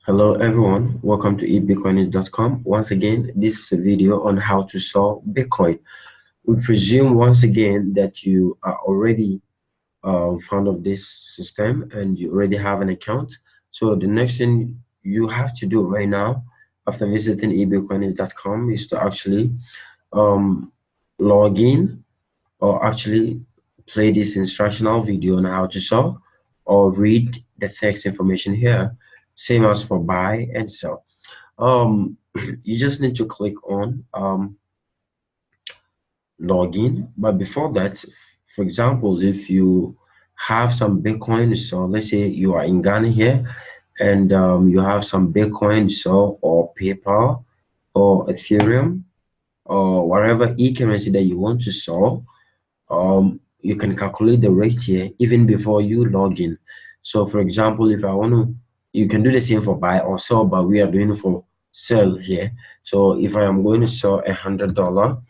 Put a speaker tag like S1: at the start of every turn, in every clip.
S1: Hello everyone, welcome to eBitcoinics.com. Once again, this is a video on how to sell Bitcoin. We presume once again that you are already fond of this system and you already have an account. So the next thing you have to do right now after visiting eBitcoinics.com is to actually um, log in or actually play this instructional video on how to sell or read the text information here, same as for buy and sell. You just need to click on login. But before that, for example, if you have some Bitcoin, so let's say you are in Ghana here and you have some Bitcoin, so or PayPal or Ethereum or whatever e-currency that you want to sell, you can calculate the rate here even before you log in. So for example, if I want to, you can do the same for buy or sell, but we are doing it for sell here. So if I am going to sell $100,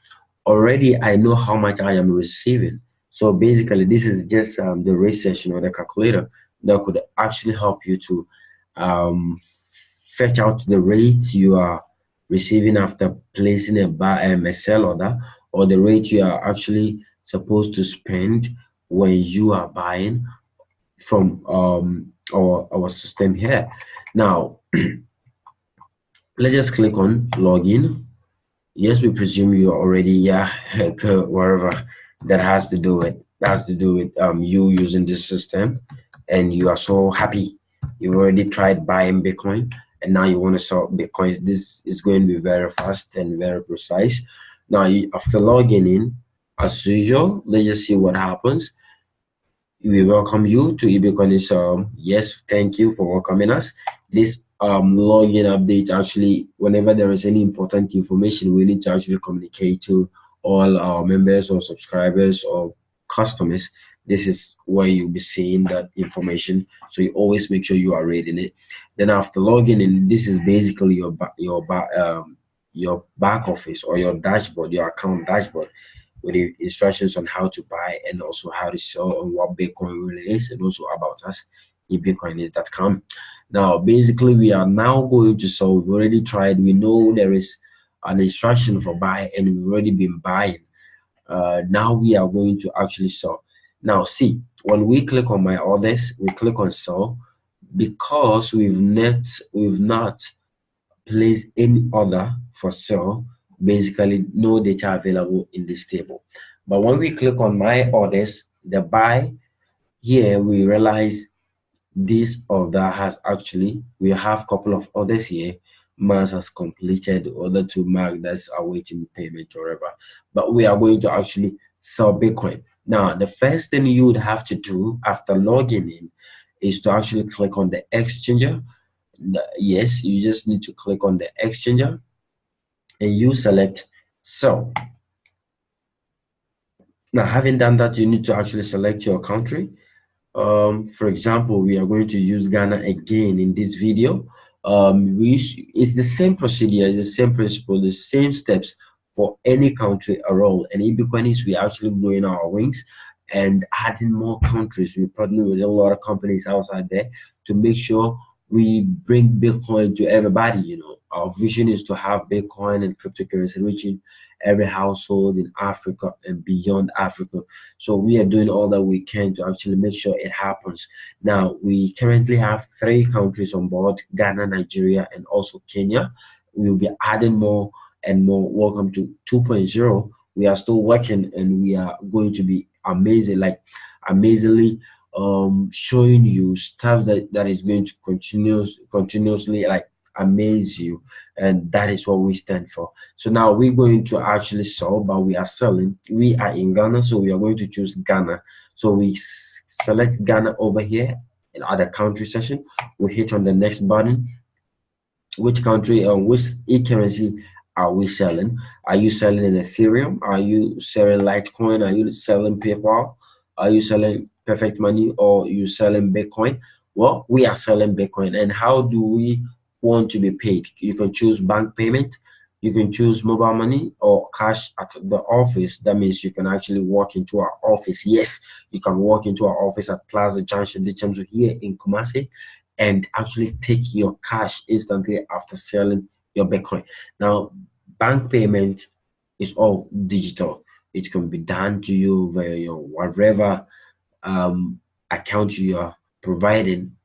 S1: already I know how much I am receiving. So basically this is just the rate session or the calculator that could actually help you to fetch out the rates you are receiving after placing a buy a sell order, or the rate you are actually supposed to spend when you are buying from our system here. Now let's just click on login. Yes, we presume you already wherever that has to do with you using this system, and you are so happy you've already tried buying Bitcoin and now you want to sell Bitcoins. This is going to be very fast and very precise. Now after logging in, as usual, let's just see what happens. We welcome you to eBitcoinics. Yes, thank you for welcoming us. This login update, actually, whenever there is any important information, we need to actually communicate to all our members or subscribers or customers. This is where you'll be seeing that information, so you always make sure you are reading it. Then after logging in, this is basically your back office or your dashboard, your account dashboard, with the instructions on how to buy and also how to sell and what Bitcoin really is, and also about us, eBitcoinics.com. Now, basically, we are now going to sell. We've already tried. We know there is an instruction for buy, and we've already been buying. Now we are going to actually sell. Now, see, when we click on my orders, we click on sell, because we've not place any order for sale, basically no data available in this table. But when we click on my orders, the buy, here we realize this order has actually, we have a couple of orders here. Mars has completed, the other two mark that's awaiting payment or whatever. But we are going to actually sell Bitcoin. Now, the first thing you would have to do after logging in is to actually click on the exchanger. Yes, you just need to click on the exchanger and you select sell. Now, having done that, you need to actually select your country. For example, we are going to use Ghana again in this video. It's the same procedure, it's the same principle, the same steps for any country around. And eBitcoinics, we are actually blowing our wings and adding more countries. We're partnering with a lot of companies outside there to make sure we bring Bitcoin to everybody. You know, our vision is to have Bitcoin and cryptocurrency reaching every household in Africa and beyond Africa. So we are doing all that we can to actually make sure it happens. Now, we currently have 3 countries on board: Ghana, Nigeria, and also Kenya. We will be adding more and more. Welcome to 2.0. We are still working, and we are going to be amazing, like amazingly showing you stuff that is going to continuously like amaze you, and that is what we stand for. So now we're going to actually sell, but we are selling. We are in Ghana, so we are going to choose Ghana. So we select Ghana over here in other country section. We hit on the next button. Which country or which e-currency are we selling? Are you selling in Ethereum? Are you selling Litecoin? Are you selling PayPal? Are you selling Perfect Money, or are you selling Bitcoin? Well, we are selling Bitcoin. And how do we want to be paid? You can choose bank payment, you can choose mobile money, or cash at the office. That means you can actually walk into our office. Yes, you can walk into our office at Plaza Junction, here in Kumasi, and actually take your cash instantly after selling your Bitcoin. Now, bank payment is all digital. It can be done to you via your whatever account you are providing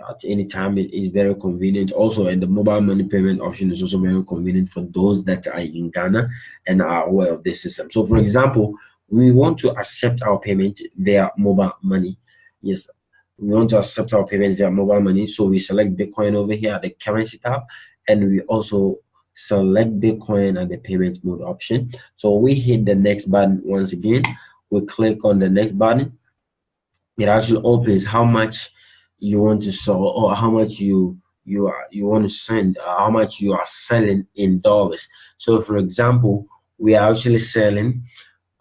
S1: at any time. It is very convenient. Also, and the mobile money payment option is also very convenient for those that are in Ghana and are aware of this system. So, for example, we want to accept our payment via mobile money. Yes, we want to accept our payment via mobile money. So we select Bitcoin over here at the currency tab, and we also select Bitcoin at the payment mode option. So we hit the next button once again. We click on the next button. It actually opens how much you want to sell, or how much you want to send, how much you are selling in dollars. So for example, we are actually selling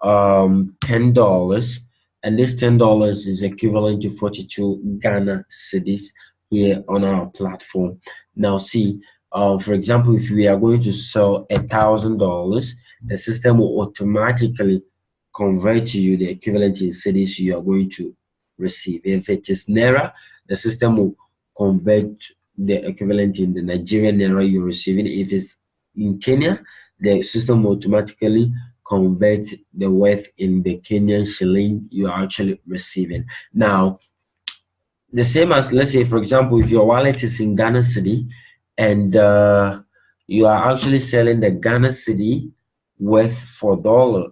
S1: $10, and this $10 is equivalent to 42 Ghana cedis here on our platform. Now see, for example, if we are going to sell $1,000, the system will automatically convert to you the equivalent in cedis you are going to receive. If it is naira, the system will convert the equivalent in the Nigerian naira you're receiving. If it's in Kenya, the system will automatically convert the worth in the Kenyan shilling you are actually receiving. Now, the same as, let's say, for example, if your wallet is in Ghana city and you are actually selling the Ghana city worth for dollar,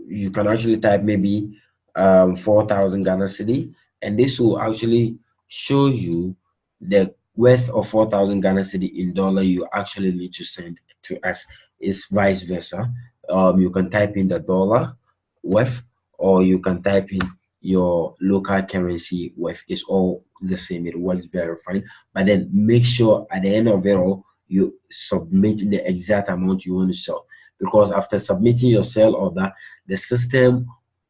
S1: you can actually type maybe 4,000 Ghana cedi, and this will actually show you the worth of 4,000 Ghana cedi in dollar you actually need to send to us. It's vice versa. You can type in the dollar worth, or you can type in your local currency worth. It's all the same. It works very fine. But then make sure at the end of it all, you submit the exact amount you want to sell, because after submitting your sale order, the system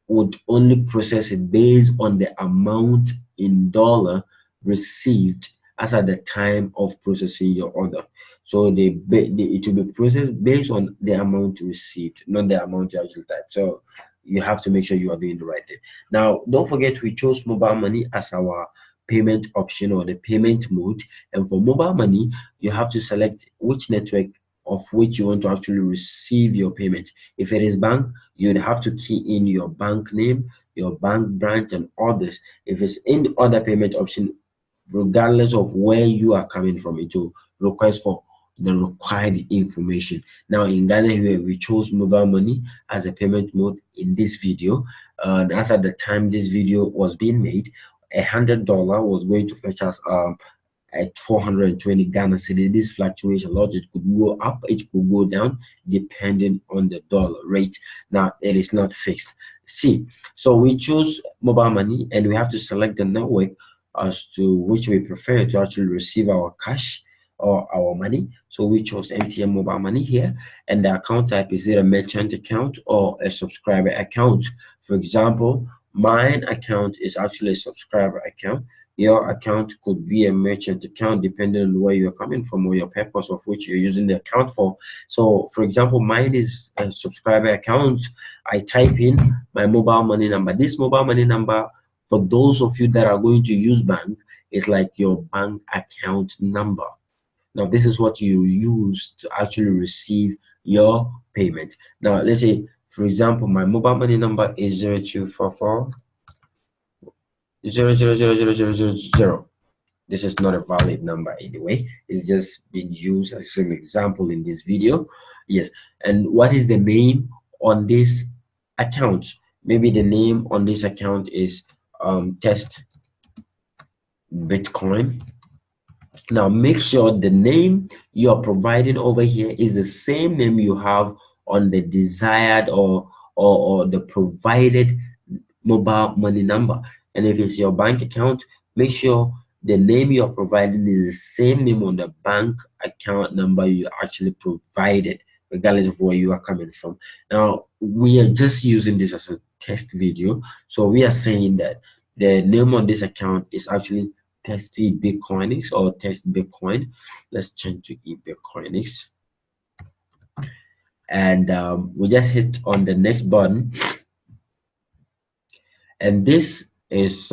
S1: would only process it based on the amount in dollar received as at the time of processing your order. So it will be processed based on the amount received, not the amount you actually type. So you have to make sure you are doing the right thing. Now, don't forget we chose mobile money as our payment option, or the payment mode. And for mobile money, you have to select which network of which you want to actually receive your payment. If it is bank, you'd have to key in your bank name, your bank branch, and others. If it's any other payment option, regardless of where you are coming from, it will request for the required information. Now in Ghana here, we chose mobile money as a payment mode in this video. And as at the time this video was being made, $100 was going to fetch us at 420 Ghana cedi. This fluctuates a lot. It could go up, it could go down, depending on the dollar rate. Now, it is not fixed. See, so we choose mobile money, and we have to select the network as to which we prefer to actually receive our cash or our money. So we chose MTN mobile money here, and the account type is either a merchant account or a subscriber account. For example, mine account is actually a subscriber account. Your account could be a merchant account depending on where you're coming from or your purpose of which you're using the account for. So for example, mine is a subscriber account. I type in my mobile money number. This mobile money number, for those of you that are going to use bank, is like your bank account number. Now this is what you use to actually receive your payment. Now let's say, for example, my mobile money number is 0244 0000000. This is not a valid number anyway. It's just been used as an example in this video. Yes. And what is the name on this account? Maybe the name on this account is test Bitcoin. Now make sure the name you are providing over here is the same name you have on the desired or the provided mobile money number. And if it's your bank account, make sure the name you're providing is the same name on the bank account number you actually provided, regardless of where you are coming from. Now, we are just using this as a test video. So we are saying that the name on this account is actually Test eBitcoinics or Test Bitcoin. Let's change to eBitcoinics. And we just hit on the next button. And this is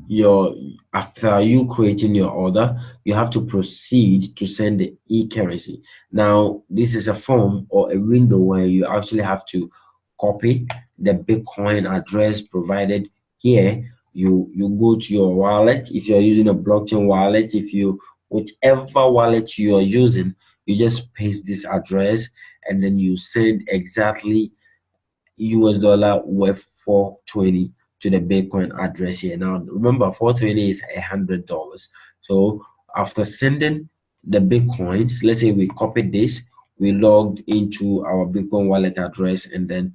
S1: your after you creating your order, you have to proceed to send the e-currency. Now, this is a form or a window where you actually have to copy the Bitcoin address provided here. You go to your wallet if you're using a blockchain wallet. If you whichever wallet you are using, you just paste this address and then you send exactly US dollar worth 420 to the Bitcoin address here. Now remember, 420 is $100. So after sending the Bitcoins, let's say we copied this, we logged into our Bitcoin wallet address, and then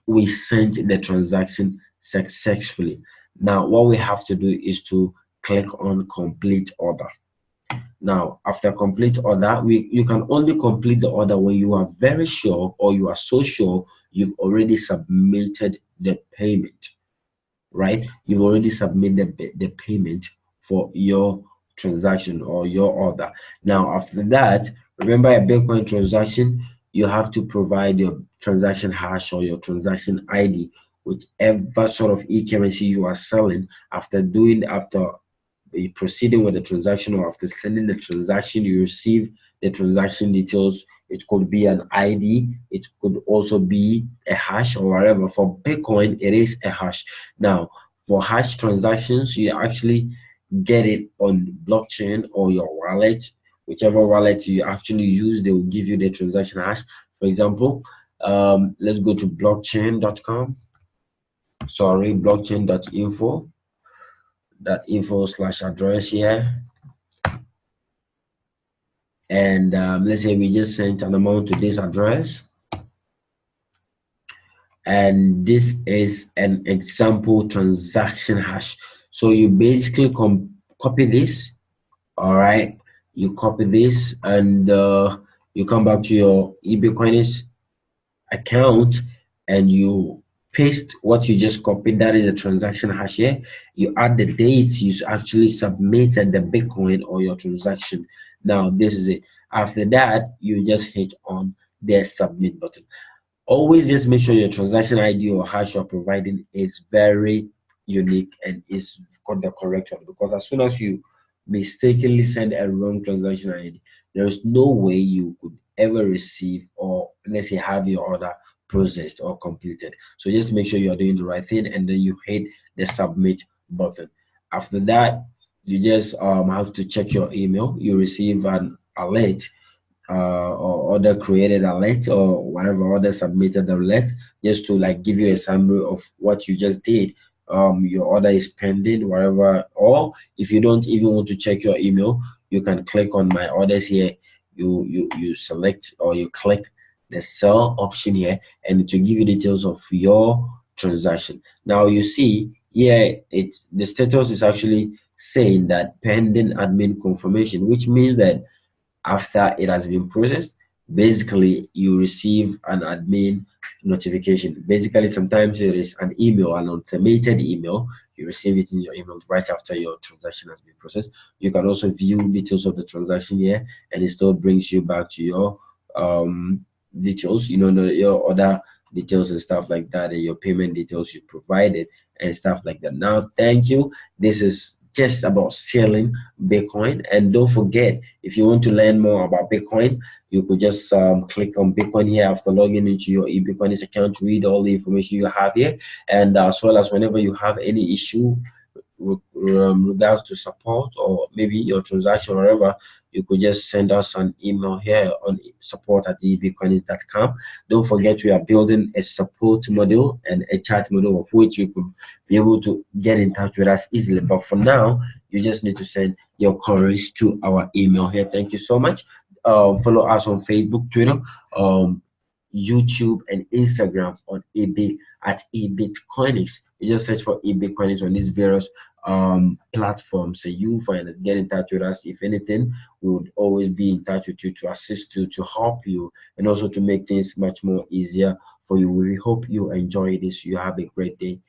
S1: we sent the transaction successfully. Now what we have to do is to click on complete order. Now, after complete order, you can only complete the order when you are very sure, or you are so sure you've already submitted the payment, right? You've already submitted the payment for your transaction or your order. Now, after that, remember, a Bitcoin transaction, you have to provide your transaction hash or your transaction ID, whichever sort of e-currency you are selling. After proceeding with the transaction, or after sending the transaction, you receive the transaction details. It could be an ID, it could also be a hash or whatever. For Bitcoin, it is a hash. Now, for hash transactions, you actually get it on blockchain or your wallet. Whichever wallet you actually use, they will give you the transaction hash. For example, let's go to blockchain.com. Sorry, blockchain.info. That info/address here, and let's say we just sent an amount to this address, and this is an example transaction hash. So you basically copy this. All right, you copy this, and you come back to your eBitcoinics account, and you paste what you just copied. That is a transaction hash here. You add the dates you actually submitted the Bitcoin or your transaction. Now this is it. After that, you just hit on the submit button. Always just make sure your transaction ID or hash you're providing is very unique and is got the correct one, because as soon as you mistakenly send a wrong transaction ID, there is no way you could ever receive, or let's say have your order processed or completed. So just make sure you're doing the right thing, and then you hit the submit button. After that, you just have to check your email. You receive an alert, or other created alert, or whatever other submitted alert, just to like give you a summary of what you just did. Your order is pending, whatever. Or if you don't even want to check your email, you can click on my orders here. You select, or you click the sell option here, and it will give you details of your transaction. Now you see here, it's the status is actually saying that pending admin confirmation, which means that after it has been processed, basically you receive an admin notification. Basically, sometimes it is an email, an automated email. You receive it in your email right after your transaction has been processed. You can also view details of the transaction here, and it still brings you back to your details, your other details and stuff like that, and your payment details you provided and stuff like that. Now, thank you. This is just about selling Bitcoin. And don't forget, if you want to learn more about Bitcoin, you could just click on Bitcoin here after logging into your eBitcoinics account, read all the information you have here, and as well as whenever you have any issue regards to support, or maybe your transaction or whatever, you could just send us an email here on support@ebitcoinics.com. Don't forget, we are building a support module and a chat module, of which you could be able to get in touch with us easily. But for now, you just need to send your queries to our email here. Thank you so much. Follow us on Facebook, Twitter, YouTube, and Instagram on eBitcoinics. You just search for eBitcoinics on these various platforms, so you find us. Get in touch with us. If anything, we would always be in touch with you to assist you, to help you, and also to make things much more easier for you. We hope you enjoy this. You have a great day.